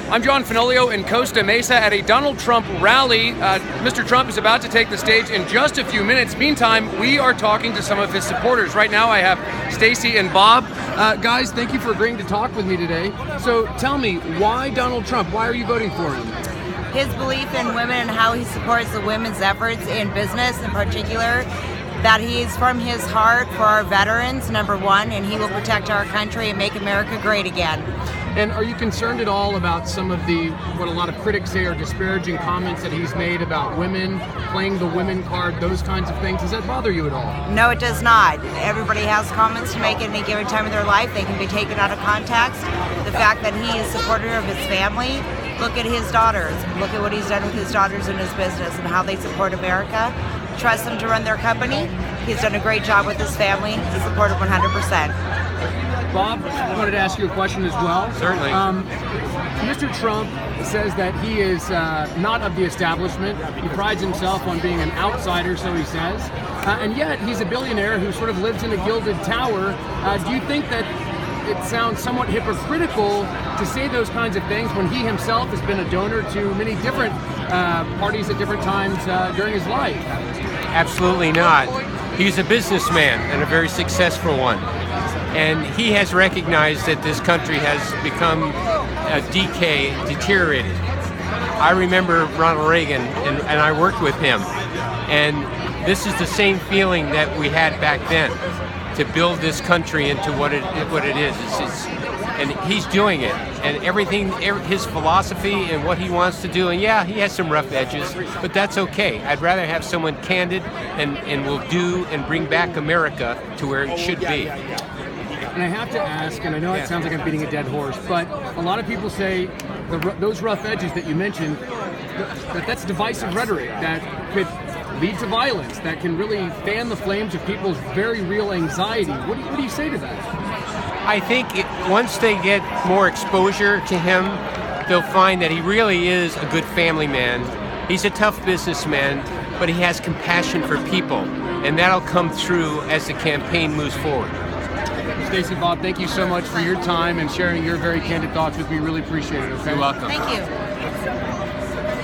I'm John Fenolio in Costa Mesa at a Donald Trump rally. Mr. Trump is about to take the stage in just a few minutes. Meantime, we are talking to some of his supporters. Right now I have Stacy and Bob. Guys, thank you for agreeing to talk with me today. So tell me, why Donald Trump? Why are you voting for him? His belief in women and how he supports the women's efforts in business in particular, that he's from his heart for our veterans, number one, and he will protect our country and make America great again. And are you concerned at all about some of the, what a lot of critics say are disparaging comments that he's made about women, playing the women card, those kinds of things? Does that bother you at all? No, it does not. Everybody has comments to make at any given time of their life. They can be taken out of context. The fact that he is supportive of his family, look at his daughters. Look at what he's done with his daughters in his business and how they support America. Trust them to run their company. He's done a great job with his family. He's supported 100%. Bob, I wanted to ask you a question as well. Certainly. Mr. Trump says that he is not of the establishment. He prides himself on being an outsider, so he says. And yet, he's a billionaire who sort of lives in a gilded tower. Do you think that it sounds somewhat hypocritical to say those kinds of things when he himself has been a donor to many different parties at different times during his life? Absolutely not. He's a businessman and a very successful one. And he has recognized that this country has become deteriorated. I remember Ronald Reagan, and I worked with him. And this is the same feeling that we had back then, to build this country into what it is. And he's doing it. And everything, his philosophy and what he wants to do, and yeah, he has some rough edges, but that's okay. I'd rather have someone candid and will do and bring back America to where it should be. And I have to ask, and I know it sounds like I'm beating a dead horse, but a lot of people say those rough edges that you mentioned, that's divisive rhetoric that could lead to violence, that can really fan the flames of people's very real anxiety. What do you say to that? I think once they get more exposure to him, they'll find that he really is a good family man. He's a tough businessman, but he has compassion for people, and that'll come through as the campaign moves forward. Stacy, Bob, thank you so much for your time and sharing your very candid thoughts with me. Really appreciate it. Okay? You're welcome. Thank you.